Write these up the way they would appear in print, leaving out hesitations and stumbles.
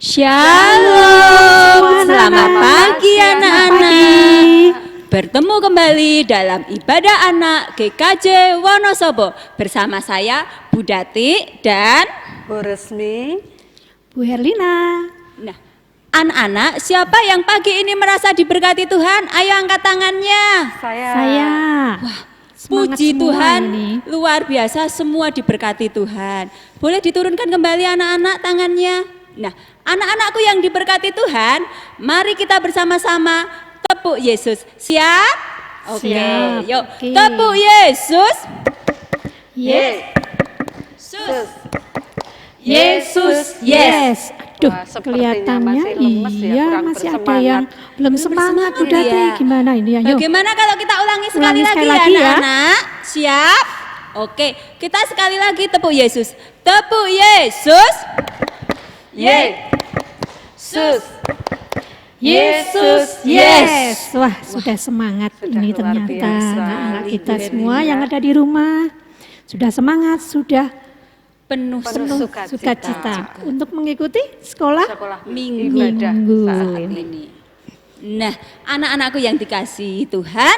Shalom, selamat pagi anak-anak. Bertemu kembali dalam ibadah anak GKJ Wonosobo bersama saya Bu Dati dan Bu Resmi, Bu Herlina. Nah, anak-anak, siapa yang pagi ini merasa diberkati Tuhan? Ayo angkat tangannya. Saya. Wah, Semangat puji semua Tuhan, ini. luar biasa, semua diberkati Tuhan. Boleh diturunkan kembali anak-anak tangannya. Nah, anak-anakku yang diberkati Tuhan, mari kita bersama-sama tepuk Yesus. Siap? Oke, Siap. yuk Oke. tepuk Yesus. Sus. Yesus, Yes. Aduh, Wah, sepertinya kelihatannya masih lemes ya, iya kurang masih ada bersemangat. yang belum semangat Bu Dati. ya. Gimana ini? Ayo. Bagaimana kalau kita ulangi sekali Ulangi lagi sekali ya lagi ya. anak-anak? Siap? Oke, kita sekali lagi tepuk Yesus. Tepuk Yesus. Sus. Yesus, Yes. Wah, sudah semangat Sudah ini luar ternyata biasa. anak-anak kita Ibu semua Herlina. yang ada di rumah. Sudah semangat, sudah Penuh Penuh sukacita untuk mengikuti sekolah Sekolah Minggu. ibadah Minggu. saat ini. Nah, anak-anakku yang dikasihi Tuhan,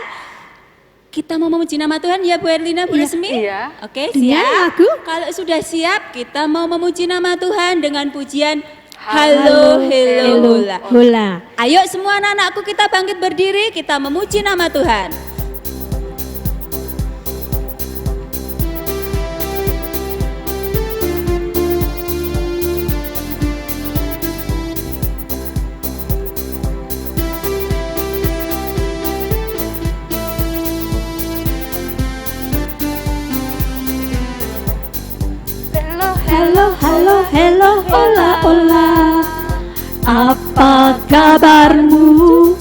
kita mau memuji nama Tuhan ya Bu Erlina, Bu Resmi? Iya. Oke, Dengan siap. lagu? Kalau sudah siap, kita mau memuji nama Tuhan dengan pujian Halo, hello, hola. Hola. Ayo semua anak-anakku kita bangkit berdiri, kita memuji nama Tuhan. Halo, hola, hola. Apa kabarmu?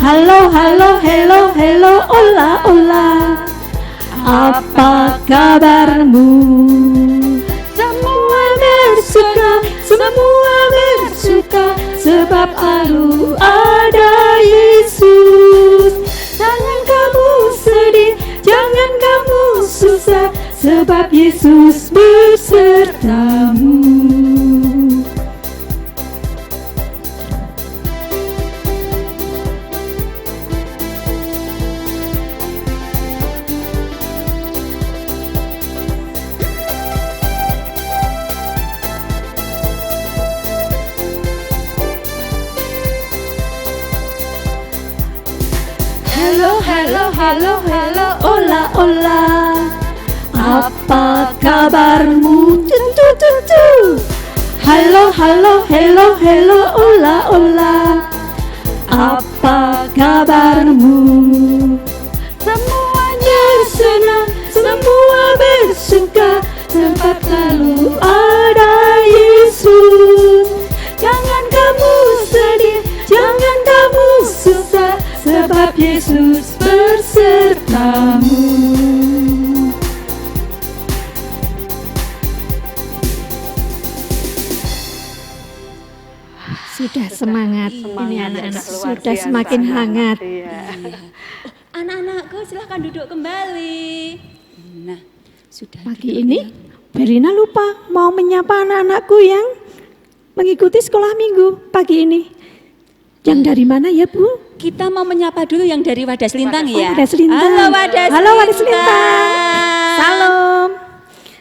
Halo, hola, hola. Apa kabarmu? Semua bersuka, sebab aku ada Yesus. Jangan kamu sedih, jangan kamu susah, sebab Yesus besertamu. Halo, hola, hola. Apa kabarmu? Halo, hola, hola. Apa kabarmu? Semuanya senang, semua bersuka, sebab selalu ada Yesus. Jangan kamu sedih, jangan kamu susah, sebab Yesus besertamu. Sudah semangat, ini Semangat anak-anak luar sudah biasa, semakin anak-anak. hangat. Iya. Anak-anakku silahkan duduk kembali. Nah, sudah Pagi duduk ini ya. Berina lupa mau menyapa anak-anakku yang mengikuti sekolah minggu pagi ini. Yang dari mana ya Bu? Kita mau menyapa dulu yang dari Wadas Lintang Oh, ya. Wadas Lintang. Halo Wadas Halo, Wadas Lintang. Salam.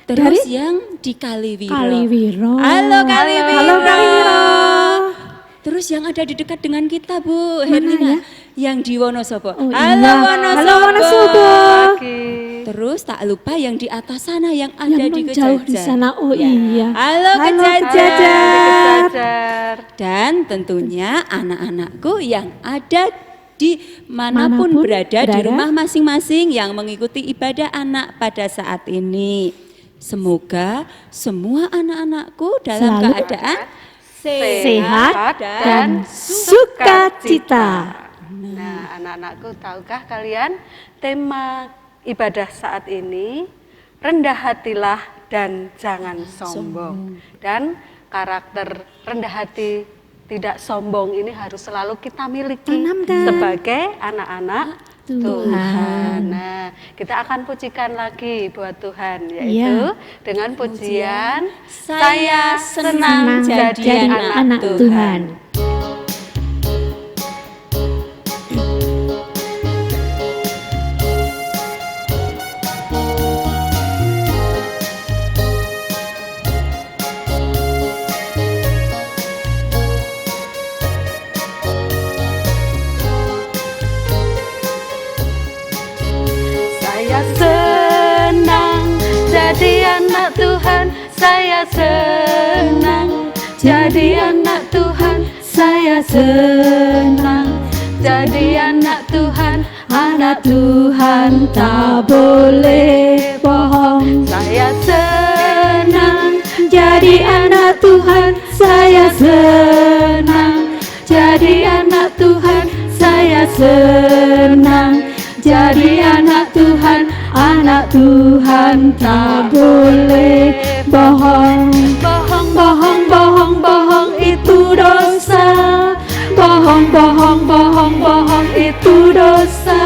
Terus Dari yang di Kaliwiro. Kaliwiro. Halo Kaliwiro. Halo Kaliwiro. Terus yang ada di dekat dengan kita Bu Mana Herlina, ya? yang di Wonosobo. Oh, Halo iya. Wonosobo. Halo Wonosobo. Pagi. Terus tak lupa yang di atas sana yang ada Yang di jauh di Kejajar. sana. Oh Ya. iya. Halo Halo, Kejajar. Kejajar. Dan tentunya anak-anakku yang ada di manapun Manapun berada di berada. rumah masing-masing yang mengikuti ibadah anak pada saat ini. Semoga semua anak-anakku dalam Selalu keadaan sehat dan sukacita. Nah, anak-anakku, tahukah kalian tema ibadah saat ini? Rendah hatilah dan jangan sombong. Dan karakter rendah hati tidak sombong ini harus selalu kita miliki Tanamkan. sebagai anak-anak Tuhan. Nah, kita akan pujikan lagi buat Tuhan, yaitu dengan pujian Saya Senang Jadi Anak Tuhan. Saya senang jadi anak Tuhan, saya senang jadi anak Tuhan, saya senang jadi anak Tuhan. Anak Tuhan tak boleh bohong. Saya senang jadi anak Tuhan, saya senang jadi anak Tuhan, saya senang jadi anak Tuhan. Anak Tuhan tak boleh bohong. Bohong, bohong, bohong, bohong itu dosa. Bohong, bohong, bohong, bohong itu dosa.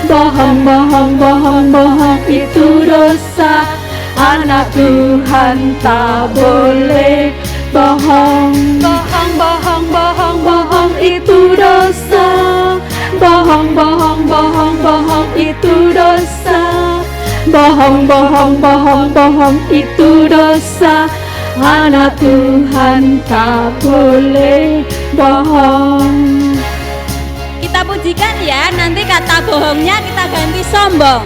Bohong, bohong, bohong, bohong itu dosa. Anak Tuhan tak boleh bohong. Bohong, bohong, bohong, bohong itu dosa. Bohong, bohong, bohong, bohong itu dosa. Bohong, bohong, bohong, bohong itu dosa. Anak Tuhan tak boleh bohong. Kita pujikan ya, nanti kata bohongnya kita ganti sombong.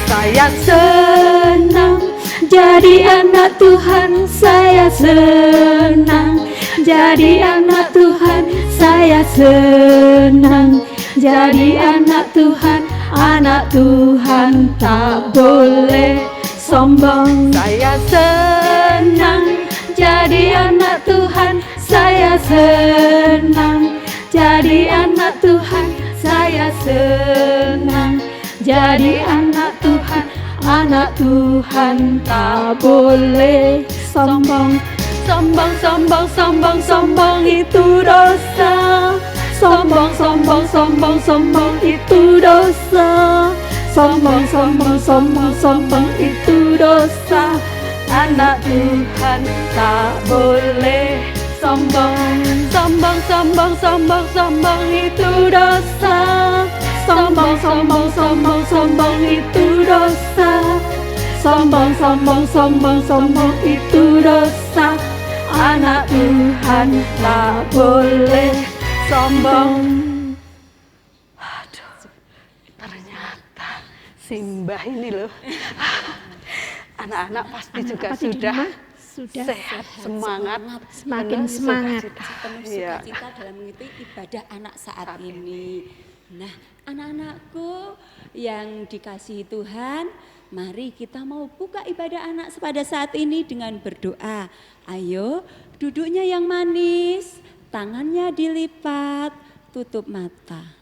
Saya senang jadi anak Tuhan, saya senang jadi anak Tuhan, saya senang jadi anak Tuhan. Anak Tuhan tak boleh sombong. Saya senang jadi anak Tuhan, saya senang jadi anak Tuhan, saya senang jadi anak Tuhan. Anak Tuhan tak boleh sombong. Sombong, sombong, sombong, sombong itu dosa. Sombong, sombong, sombong, sombong itu dosa. Sombong, sombong, sombong, sombong itu dosa. Anak Tuhan tak boleh sombong. Sombong, sombong, sombong, sombong itu dosa. Sombong, sombong, sombong, sombong itu dosa. Sombong, sombong, sombong, sombong itu dosa. Anak Tuhan tak boleh sombong. Aduh, ternyata Simbah ini loh. Anak-anak pasti juga sudah sehat, semangat, semakin semangat. Penuh sukacita dalam mengikuti ibadah anak saat ini. Nah, anak-anakku yang dikasihi Tuhan, mari kita mau buka ibadah anak pada saat ini dengan berdoa. Ayo, duduknya yang manis, tangannya dilipat, tutup mata.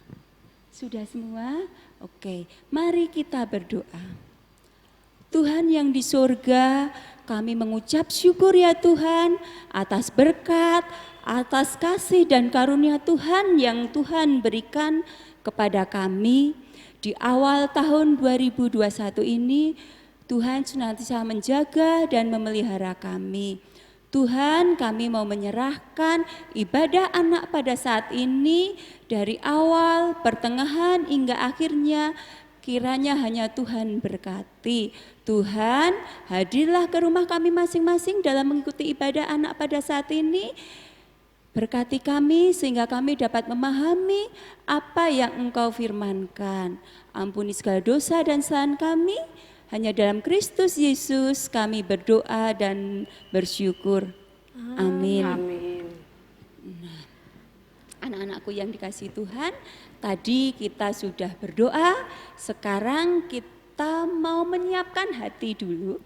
Sudah semua? Oke, mari kita berdoa. Tuhan yang di surga, kami mengucap syukur ya Tuhan atas berkat, atas kasih dan karunia Tuhan yang Tuhan berikan kepada kami di awal tahun 2021 ini. Tuhan senantiasa menjaga dan memelihara kami. Tuhan, kami mau menyerahkan ibadah anak pada saat ini dari awal, pertengahan hingga akhirnya. Kiranya hanya Tuhan berkati. Tuhan, hadirlah ke rumah kami masing-masing dalam mengikuti ibadah anak pada saat ini. Berkati kami sehingga kami dapat memahami apa yang Engkau firmankan. Ampuni segala dosa dan kesalahan kami. Hanya dalam Kristus Yesus kami berdoa dan bersyukur. Amin. Amin. Nah, anak-anakku yang dikasihi Tuhan, tadi kita sudah berdoa. Sekarang kita mau menyiapkan hati dulu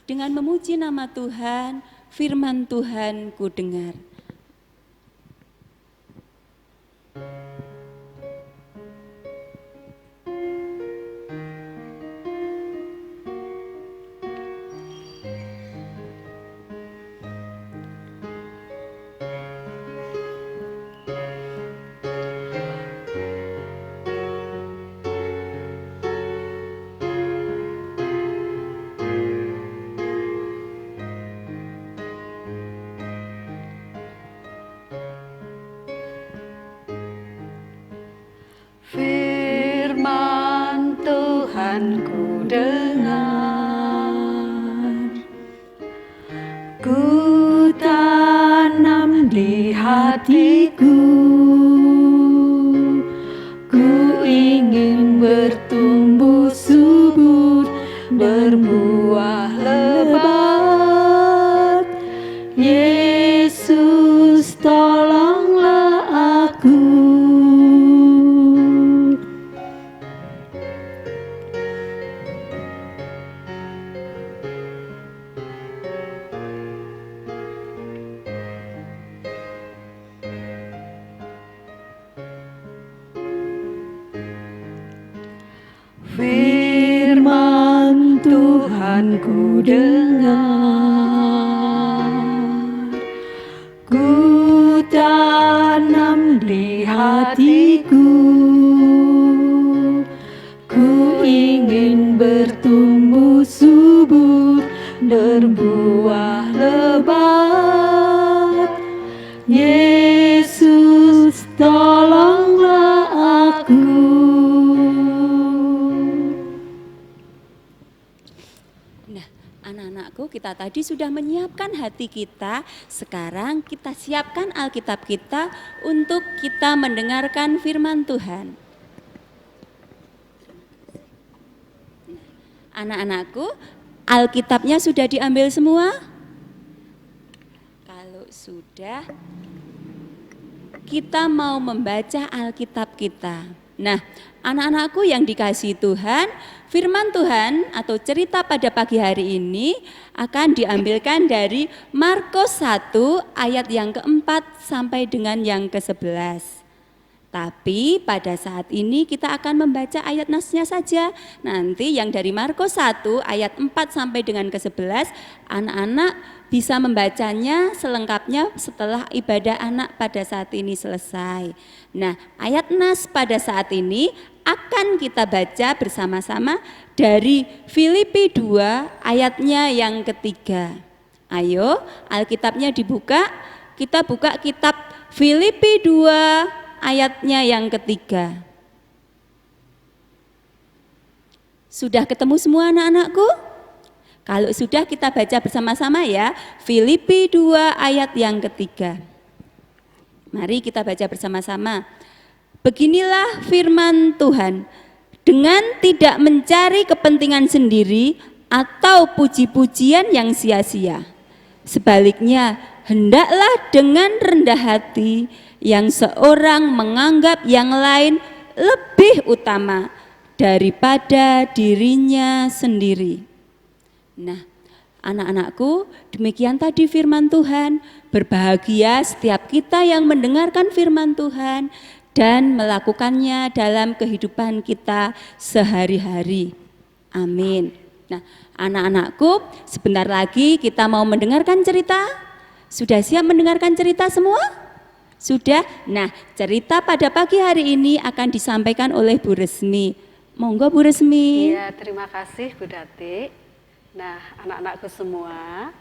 dengan memuji nama Tuhan. Firman Tuhan ku dengar. Tuhan ku dengar, ku tanam di hatiku, ku ingin bertumbuh subur, berbuah lebat. Yesus, tolonglah aku. Firman Tuhan ku dengar, ku tanam di hatiku, ku ingin bertumbuh subur, berbuah lebat. Yesus, tolonglah aku. Anak-anakku, kita tadi sudah menyiapkan hati kita. Sekarang kita siapkan Alkitab kita untuk kita mendengarkan firman Tuhan. Anak-anakku, Alkitabnya sudah diambil semua? Kalau sudah, kita mau membaca Alkitab kita. Nah, anak-anakku yang dikasihi Tuhan, firman Tuhan atau cerita pada pagi hari ini akan diambilkan dari Markus 1 ayat yang keempat sampai dengan yang ke-11. Tapi pada saat ini kita akan membaca ayat nasnya saja. Nanti yang dari Markus 1 ayat 4 sampai dengan ke-11, anak-anak bisa membacanya selengkapnya setelah ibadah anak pada saat ini selesai. Nah, ayat nas pada saat ini akan kita baca bersama-sama dari Filipi 2 ayatnya yang ketiga. Ayo, Alkitabnya dibuka. Kita buka kitab Filipi 2 ayatnya yang ketiga. Sudah ketemu semua anak-anakku? Kalau sudah, kita baca bersama-sama ya. Filipi 2 ayat yang ketiga. Mari kita baca bersama-sama. Beginilah firman Tuhan. Dengan tidak mencari kepentingan sendiri atau puji-pujian yang sia-sia. Sebaliknya, hendaklah dengan rendah hati yang seorang menganggap yang lain lebih utama daripada dirinya sendiri. Nah, anak-anakku, demikian tadi firman Tuhan. Berbahagia setiap kita yang mendengarkan firman Tuhan dan melakukannya dalam kehidupan kita sehari-hari. Amin. Nah, anak-anakku, sebentar lagi kita mau mendengarkan cerita. Sudah siap mendengarkan cerita semua? Sudah? Nah, cerita pada pagi hari ini akan disampaikan oleh Bu Resmi. Monggo Bu Resmi. Iya, terima kasih Bu Dati. Nah, anak-anakku semua,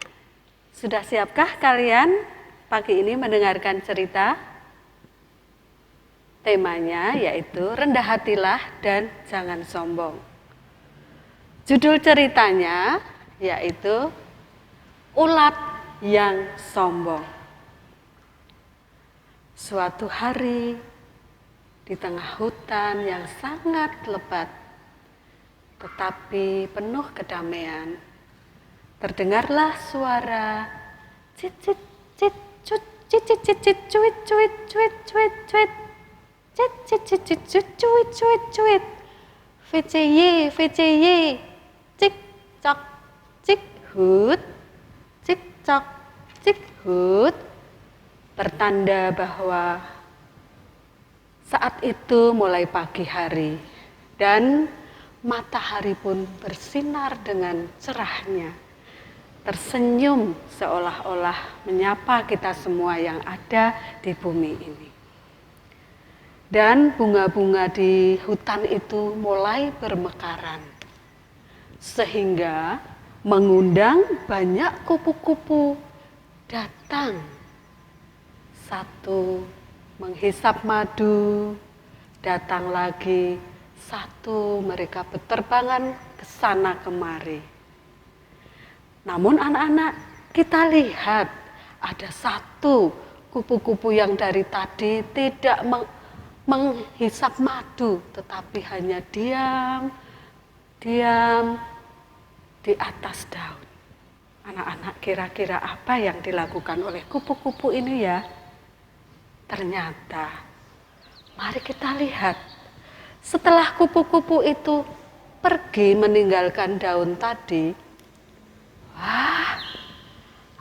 sudah siapkah kalian pagi ini mendengarkan cerita? Temanya yaitu rendah hatilah dan jangan sombong. Judul ceritanya yaitu ulat yang sombong. Suatu hari di tengah hutan yang sangat lebat, tetapi penuh kedamaian, terdengarlah suara cit cit cit cut cit cit cit cit cuit cuit cuit cuit cuit cit cit cit cit cit cuit cuit cuit VCY VCY cik cok cik hut cik cok cik hut, pertanda bahwa saat itu mulai pagi hari dan matahari pun bersinar dengan cerahnya, tersenyum seolah-olah menyapa kita semua yang ada di bumi ini. Dan bunga-bunga di hutan itu mulai bermekaran, sehingga mengundang banyak kupu-kupu datang. Satu menghisap madu, datang lagi satu mereka berterbangan ke sana kemari. Namun anak-anak, kita lihat ada satu kupu-kupu yang dari tadi tidak menghisap madu, tetapi hanya diam di atas daun. Anak-anak, kira-kira apa yang dilakukan oleh kupu-kupu ini ya? Ternyata, mari kita lihat. Setelah kupu-kupu itu pergi meninggalkan daun tadi, wah,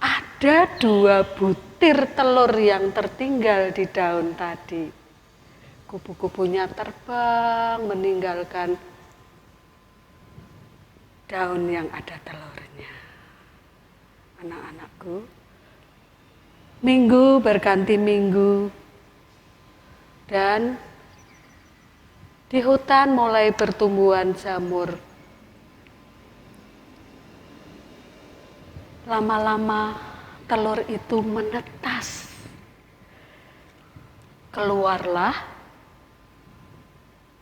ada 2 butir telur yang tertinggal di daun tadi. Kupu-kupunya terbang meninggalkan daun yang ada telurnya. Anak-anakku, minggu berganti minggu, dan di hutan mulai bertumbuhan jamur. Lama-lama telur itu menetas. Keluarlah,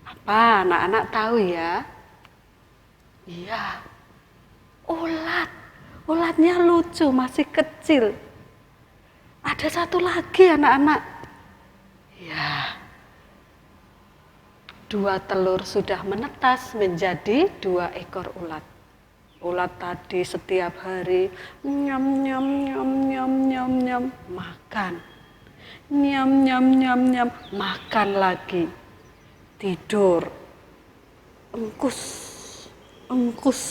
apa anak-anak tahu ya? Iya, ulat. Ulatnya lucu, masih kecil. Ada satu lagi anak-anak. Ya, 2 telur sudah menetas menjadi 2 ekor ulat. Ulat tadi setiap hari nyam nyam nyam nyam nyam nyam makan. Nyam nyam nyam nyam makan lagi. Tidur. Engkus. Engkus.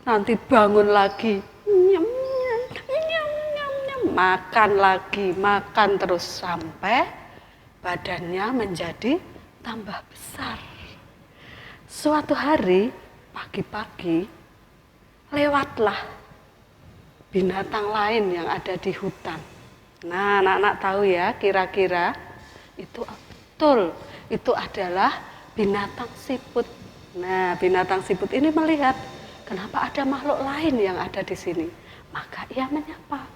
Nanti bangun lagi. Nyam nyam nyam nyam nyam makan lagi, makan terus sampai badannya menjadi tambah besar. Suatu hari pagi-pagi lewatlah binatang lain yang ada di hutan. Nah, anak-anak tahu ya, kira-kira itu betul, itu adalah binatang siput. Nah, binatang siput ini melihat kenapa ada makhluk lain yang ada di sini. Maka ia menyapa.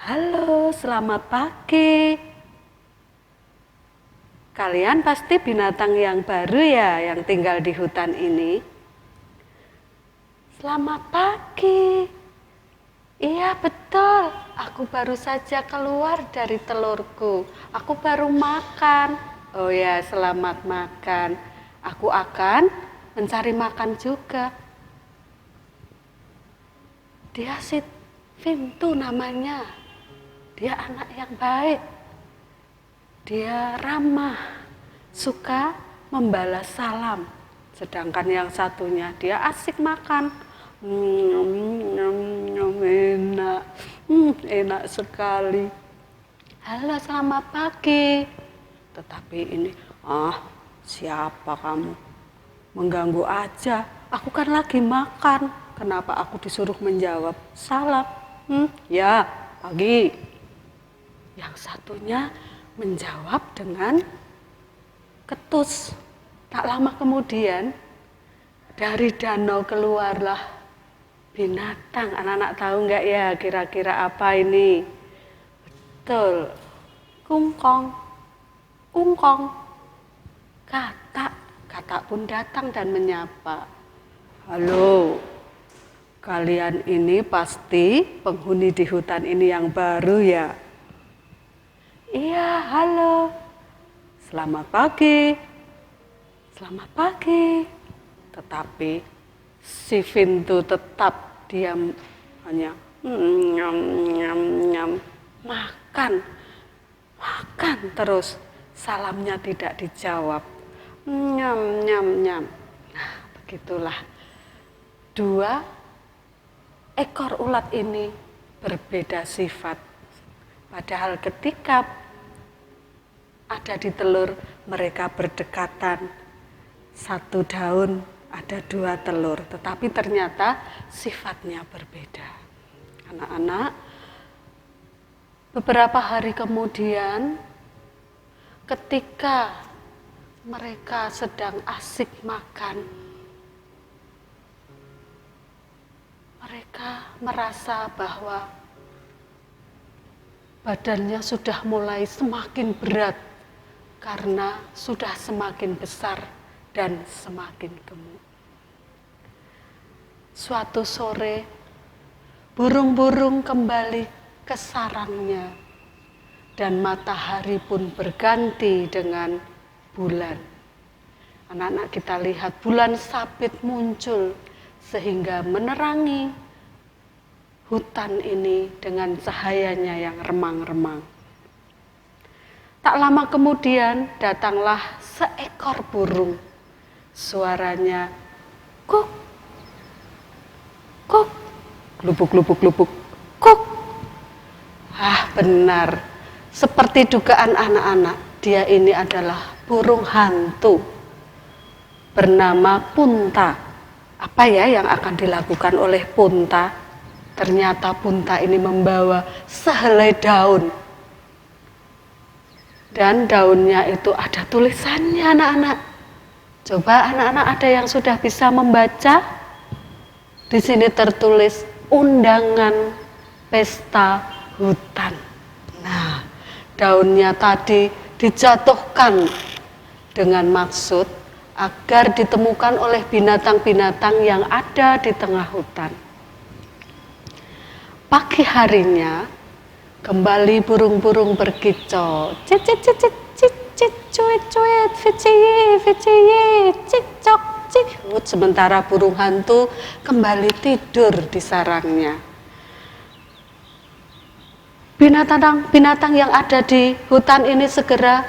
Halo, selamat pagi. Kalian pasti binatang yang baru ya, yang tinggal di hutan ini. Selamat pagi. Iya betul, aku baru saja keluar dari telurku. Aku baru makan. Oh ya, selamat makan. Aku akan mencari makan juga. Dia si Vintu namanya. Dia anak yang baik. Dia ramah, suka membalas salam. Sedangkan yang satunya dia asik makan. Enak, enak sekali. Halo, selamat pagi. Tetapi ini, siapa kamu? Mengganggu aja. Aku kan lagi makan. Kenapa aku disuruh menjawab salam? Ya, pagi. Yang satunya menjawab dengan ketus. Tak lama kemudian dari danau keluarlah binatang. Anak-anak tahu nggak ya kira-kira apa ini? Betul, kungkong. Kungkong. Katak pun datang dan menyapa. Halo, kalian ini pasti penghuni di hutan ini yang baru ya? Iya, halo. Selamat pagi. Selamat pagi. Tetapi si Vintu tetap diam, hanya nyam nyam nyam makan terus. Salamnya tidak dijawab. Nyam nyam nyam. Nah, begitulah 2 ekor ulat ini berbeda sifat. Padahal ketika ada di telur, mereka berdekatan. 1 daun ada 2 telur, tetapi ternyata sifatnya berbeda. Anak-anak, beberapa hari kemudian, ketika mereka sedang asik makan, mereka merasa bahwa badannya sudah mulai semakin berat karena sudah semakin besar dan semakin gemuk. Suatu sore, burung-burung kembali ke sarangnya dan matahari pun berganti dengan bulan. Anak-anak kita lihat bulan sabit muncul sehingga menerangi hutan ini dengan cahayanya yang remang-remang. Tak lama kemudian datanglah seekor burung. Suaranya kuk, kuk, glubuk, kuk. Benar, seperti dugaan anak-anak, dia ini adalah burung hantu bernama Punta. Apa ya yang akan dilakukan oleh Punta? Ternyata Punta ini membawa sehelai daun. Dan daunnya itu ada tulisannya, anak-anak. Coba anak-anak ada yang sudah bisa membaca? Di sini tertulis undangan pesta hutan. Nah, daunnya tadi dijatuhkan dengan maksud agar ditemukan oleh binatang-binatang yang ada di tengah hutan. Pagi harinya, kembali burung-burung berkicau, cit cit cit cit cit cit cuit cuit, ficiye, cik cok cik. Sementara burung hantu kembali tidur di sarangnya. Binatang-binatang yang ada di hutan ini segera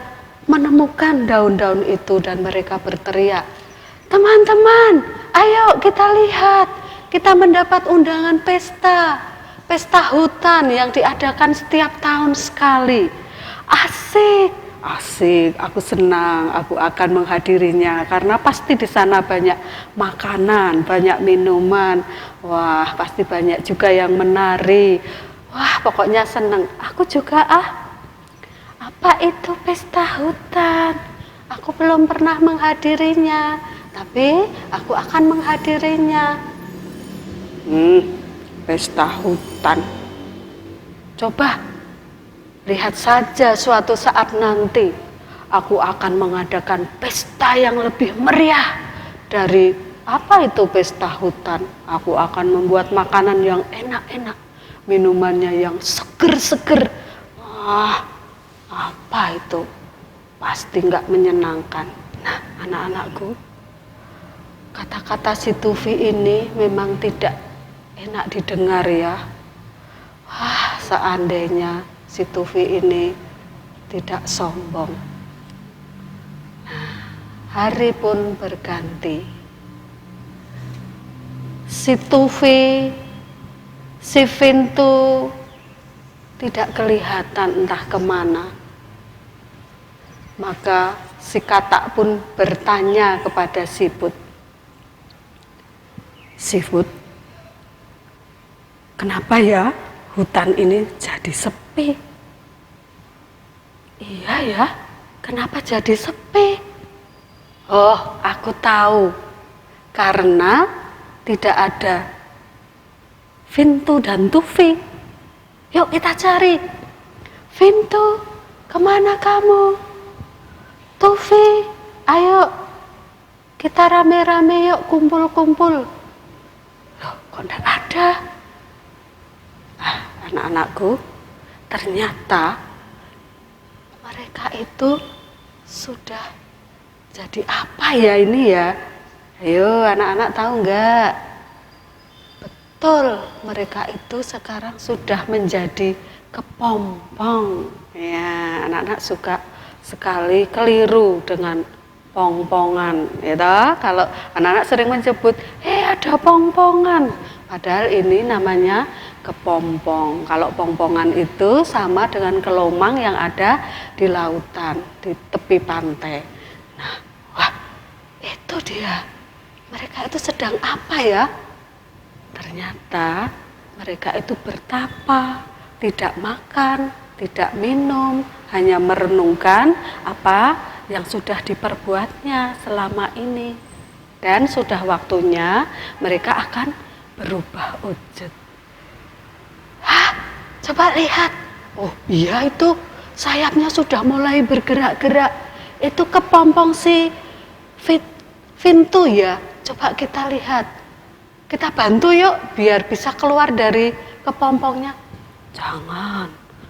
menemukan daun-daun itu dan mereka berteriak, teman-teman, ayo kita lihat, kita mendapat undangan pesta hutan yang diadakan setiap tahun sekali. Asik, aku senang, aku akan menghadirinya karena pasti di sana banyak makanan, banyak minuman. Wah, pasti banyak juga yang menari. Wah, pokoknya senang. Aku juga Apa itu pesta hutan? Aku belum pernah menghadirinya, tapi aku akan menghadirinya. Pesta hutan. Coba lihat saja suatu saat nanti aku akan mengadakan pesta yang lebih meriah dari apa itu pesta hutan. Aku akan membuat makanan yang enak-enak, minumannya yang seger-seger. Wah, apa itu? Pasti nggak menyenangkan. Nah, anak-anakku, kata-kata si Tufi ini memang tidak enak didengar ya. Wah, seandainya si Tufi ini tidak sombong. Nah, hari pun berganti. Si Tufi, si Vintu tidak kelihatan entah kemana. Maka si Katak pun bertanya kepada Siput. Siput, kenapa ya hutan ini jadi sepi? Iya ya, kenapa jadi sepi? Oh, aku tahu. Karena tidak ada Vintu dan Tufi. Yuk kita cari. Vintu, kemana kamu? Tufi, ayo kita rame-rame yuk kumpul-kumpul. Loh, kok enggak ada? Anak-anakku, ternyata mereka itu sudah jadi apa ya ini ya? Ayo anak-anak tahu enggak? Betul, mereka itu sekarang sudah menjadi kepompong. Ya, anak-anak suka sekali keliru dengan pongpongan, ya toh? Kalau anak-anak sering menyebut, ada pongpongan, padahal ini namanya kepompong. Kalau pongpongan itu sama dengan kelomang yang ada di lautan, di tepi pantai. Nah, wah, itu dia. Mereka itu sedang apa ya? Ternyata mereka itu bertapa, tidak makan, tidak minum, hanya merenungkan apa yang sudah diperbuatnya selama ini. Dan sudah waktunya mereka akan berubah wujud. Coba lihat. Oh iya, itu sayapnya sudah mulai bergerak-gerak. itu kepompong si Vintu ya. Coba kita lihat. Kita bantu yuk biar bisa keluar dari kepompongnya.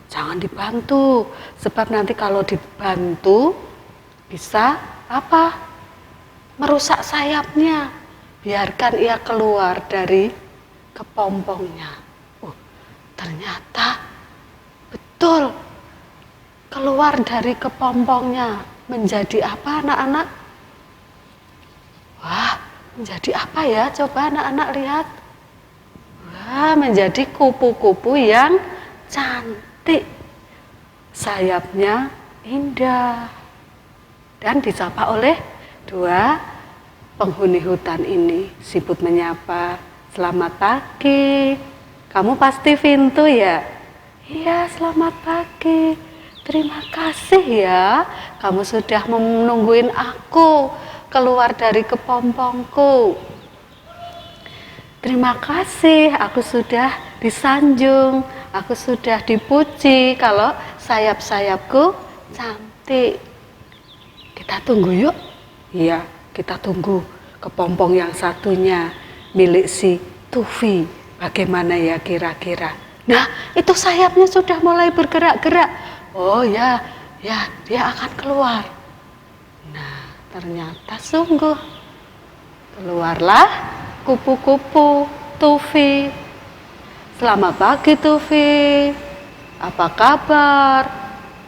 Jangan dibantu. Sebab nanti kalau dibantu bisa apa? Merusak sayapnya. Biarkan ia keluar dari kepompongnya. Oh, ternyata betul. Keluar dari kepompongnya. Menjadi apa anak-anak? Wah, menjadi apa ya? Coba anak-anak lihat. Wah, menjadi kupu-kupu yang cantik. Sayapnya indah. Dan disapa oleh dua penghuni hutan ini. Siput menyapa, selamat pagi. Kamu pasti Vintu ya? Iya, selamat pagi. Terima kasih ya, kamu sudah menungguin aku keluar dari kepompongku. Terima kasih, aku sudah disanjung, aku sudah dipuji kalau sayap-sayapku cantik. Kita tunggu yuk. Iya, kita tunggu kepompong yang satunya milik si Tufi. Bagaimana ya kira-kira? Nah, itu sayapnya sudah mulai bergerak-gerak. Oh ya, dia akan keluar. Nah, ternyata sungguh keluarlah kupu-kupu Tufi. Selamat pagi Tufi, apa kabar?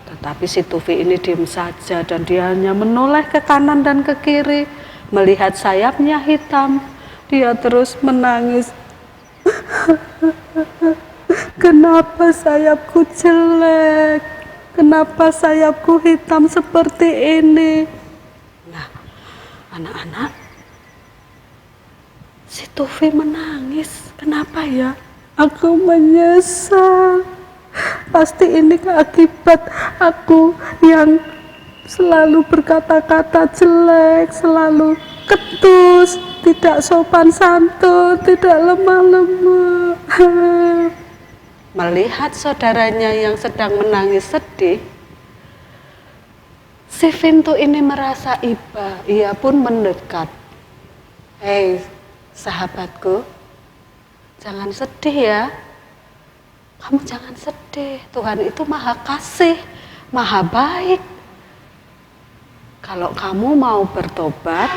Tetapi si Tufi ini diam saja dan dia hanya menoleh ke kanan dan ke kiri. Melihat sayapnya hitam, dia terus menangis. Kenapa sayapku jelek? Kenapa sayapku hitam seperti ini? Nah, anak-anak, si Tufi menangis. Kenapa ya? Aku menyesal. Pasti ini akibat aku yang selalu berkata-kata jelek, selalu ketus, tidak sopan santun, tidak lemah lembut. Melihat saudaranya yang sedang menangis sedih, si Vintu ini merasa iba. Ia pun mendekat. Hei, sahabatku, jangan sedih ya. Kamu jangan sedih. Tuhan itu maha kasih, maha baik. Kalau kamu mau bertobat,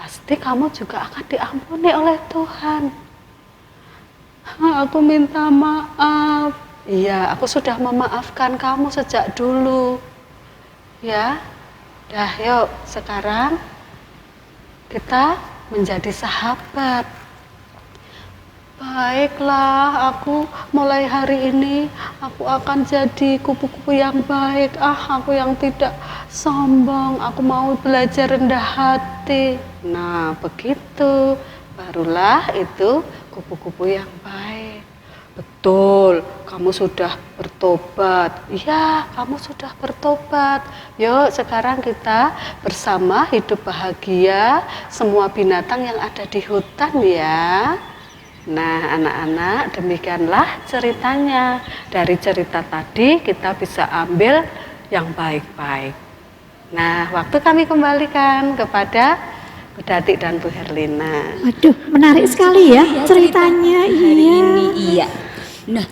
pasti kamu juga akan diampuni oleh Tuhan. Aku minta maaf. Iya, aku sudah memaafkan kamu sejak dulu. Ya, dah yuk sekarang kita menjadi sahabat. Baiklah, aku mulai hari ini aku akan jadi kupu-kupu yang baik. Aku yang tidak sombong. Aku mau belajar rendah hati. Nah, begitu. Barulah itu kupu-kupu yang baik. Betul, kamu sudah bertobat. Iya, kamu sudah bertobat. Yuk, sekarang kita bersama hidup bahagia semua binatang yang ada di hutan ya. Nah, anak-anak, demikianlah ceritanya. Dari cerita tadi kita bisa ambil yang baik-baik. Nah, waktu kami kembalikan kepada Bu Datik dan Bu Herlina. Waduh, menarik sekali ya ceritanya. hari Iya. ini. Iya. Nah,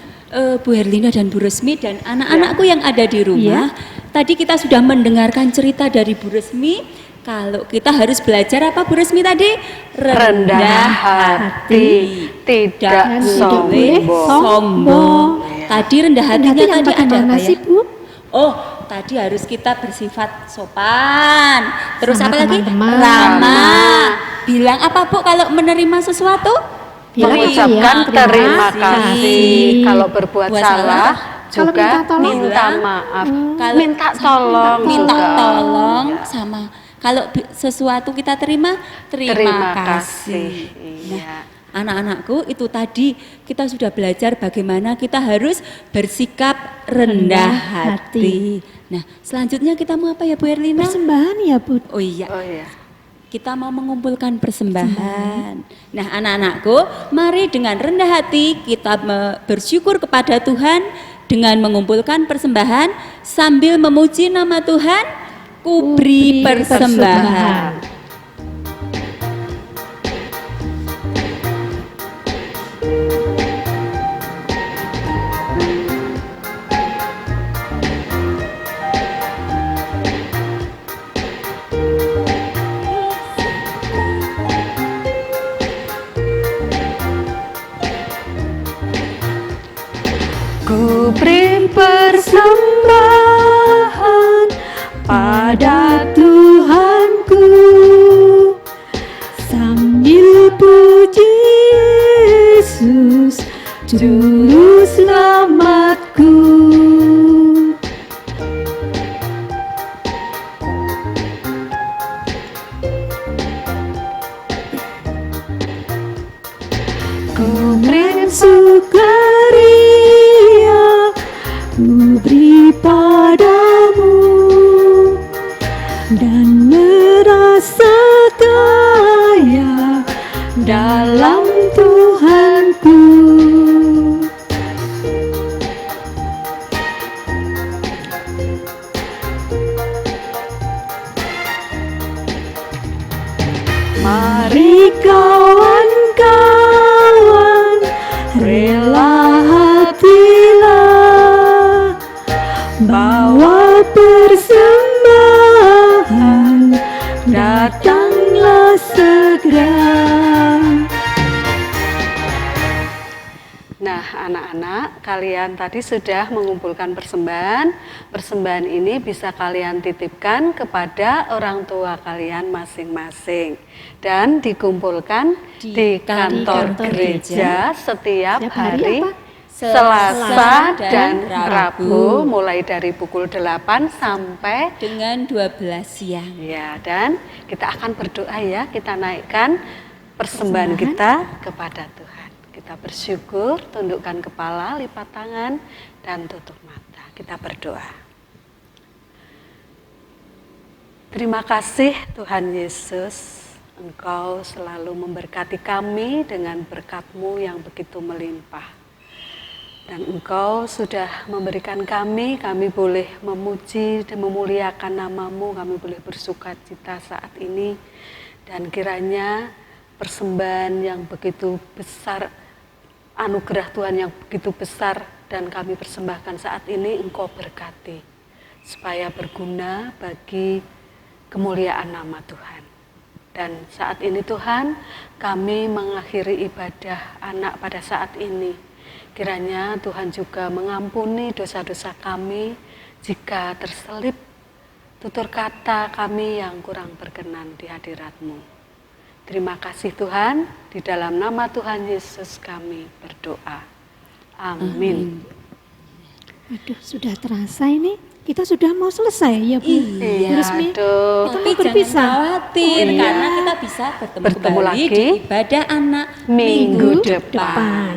Bu Herlina dan Bu Resmi dan anak-anakku yang ada di rumah, tadi kita sudah mendengarkan cerita dari Bu Resmi. Kalau kita harus belajar apa Bu Resmi tadi? Rendah hati, tidak sombong. Tadi rendah hatinya Hati yang tadi ada bagaimana apa sih, ya? Bu? Oh, tadi harus kita bersifat sopan. Terus Sama apa lagi? teman-teman. Ramah. Bilang apa Bu kalau menerima sesuatu? Bilang Mengucapkan iya, terima terima kasih. kasih. Kalau berbuat Buat salah salah, kalau juga minta tolong, minta bilang, maaf. Kalau Minta tolong minta juga. tolong Ya. sama kalau sesuatu kita terima Terima kasih. kasih. Iya. Anak-anakku, itu tadi kita sudah belajar bagaimana kita harus bersikap rendah hati. Nah, selanjutnya kita mau apa ya Bu Erlina? Persembahan ya, Bu. Oh iya, Oh iya. kita mau mengumpulkan persembahan. Nah, anak-anakku, mari dengan rendah hati kita bersyukur kepada Tuhan dengan mengumpulkan persembahan sambil memuji nama Tuhan. ku beri persembahan. Ku beri persembahan pada Tuhanku, sambil puji Yesus Juru Selamatku. Ku beri sukaria, ku beri padamu, dan merasa kaya dalam Tuhanku. Mari kawan-kawan, rela hatilah, bawa persembahan, datanglah segera. Nah, anak-anak, kalian tadi sudah mengumpulkan persembahan. Persembahan ini bisa kalian titipkan kepada orang tua kalian masing-masing dan dikumpulkan di kantor gereja setiap hari Selasa dan Rabu mulai dari pukul 8 sampai Dengan 12 siang. ya, dan kita akan berdoa ya, kita naikkan persembahan kita kepada Tuhan. Kita bersyukur, tundukkan kepala, lipat tangan, dan tutup mata. Kita berdoa. Terima kasih Tuhan Yesus, Engkau selalu memberkati kami dengan berkat-Mu yang begitu melimpah. Dan Engkau sudah memberikan kami boleh memuji dan memuliakan nama-Mu, kami boleh bersuka cita saat ini. Dan kiranya persembahan yang begitu besar, anugerah Tuhan yang begitu besar dan kami persembahkan saat ini Engkau berkati, supaya berguna bagi kemuliaan nama Tuhan. Dan saat ini Tuhan, kami mengakhiri ibadah anak pada saat ini. Kiranya Tuhan juga mengampuni dosa-dosa kami jika terselip tutur kata kami yang kurang berkenan di hadirat-Mu. Terima kasih Tuhan, di dalam nama Tuhan Yesus kami berdoa. Amin. Aduh, sudah terasa ini. Kita sudah mau selesai ya Bu. Iya, Resmi. aduh. Kita Tapi mau jangan berpisah. khawatir, Iya. karena kita bisa bertemu Bertemu kembali lagi di ibadah anak minggu depan. depan.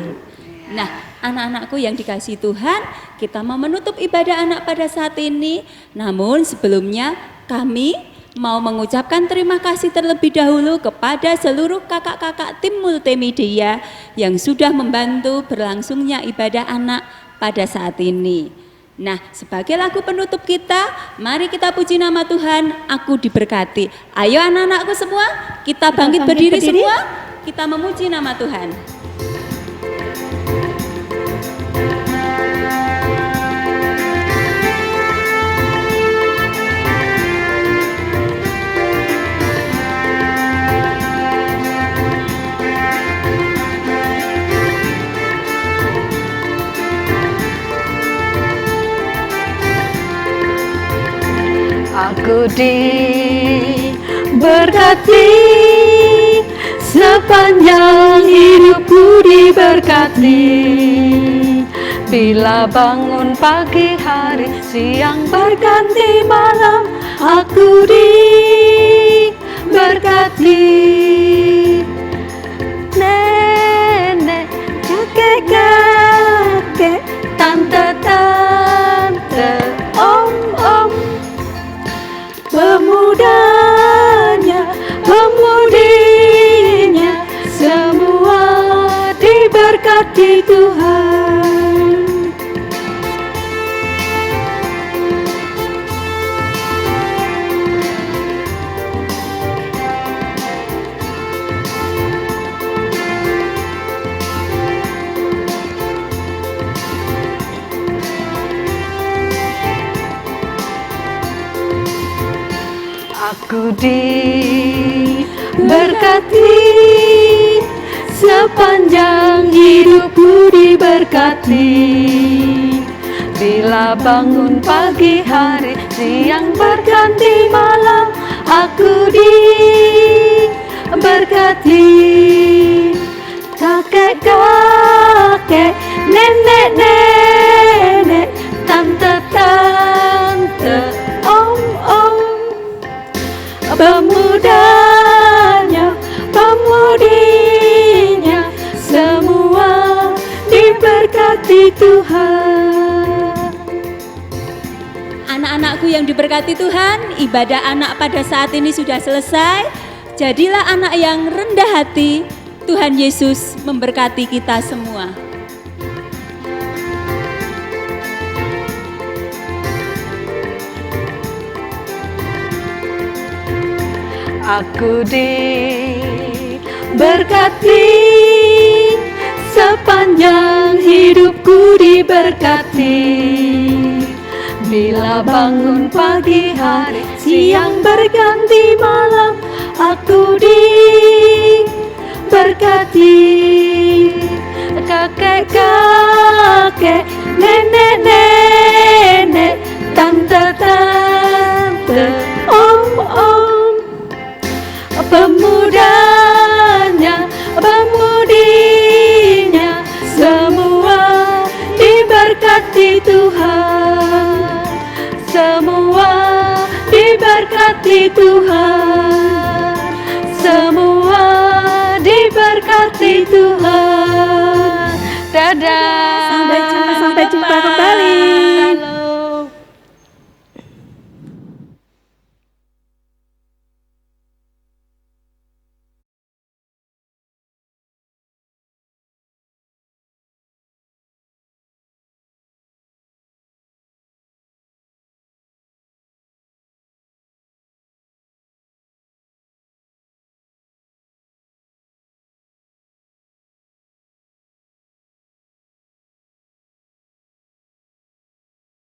Nah, anak-anakku yang dikasihi Tuhan, kita mau menutup ibadah anak pada saat ini. Namun sebelumnya kami mau mengucapkan terima kasih terlebih dahulu kepada seluruh kakak-kakak tim multimedia yang sudah membantu berlangsungnya ibadah anak pada saat ini. Nah, sebagai lagu penutup kita, mari kita puji nama Tuhan, aku diberkati. Ayo anak-anakku semua, kita bangkit berdiri semua, kita memuji nama Tuhan. Aku diberkati, sepanjang hidupku diberkati. Bila bangun pagi hari, siang berganti malam, aku diberkati. Nenek, kakek-kakek, tante-tante, om-om, pemudanya, pemudinya, semua diberkati Tuhan. Aku diberkati, sepanjang hidupku diberkati. Bila bangun pagi hari, siang berganti malam, aku diberkati. Kakek-kakek, nenek-nenek, tante-tante, om-om, pemudanya, pemudinya, semua diberkati Tuhan. Anak-anakku yang diberkati Tuhan, ibadah anak pada saat ini sudah selesai. Jadilah anak yang rendah hati. Tuhan Yesus memberkati kita semua. Aku diberkati, sepanjang hidupku diberkati. Bila bangun pagi hari, siang berganti malam, aku diberkati. Kakek-kakek, nenek-nenek, tante-tante, om-om, pemudanya, pemudinya, semua diberkati Tuhan. Semua diberkati Tuhan. Semua diberkati Tuhan. Dadah.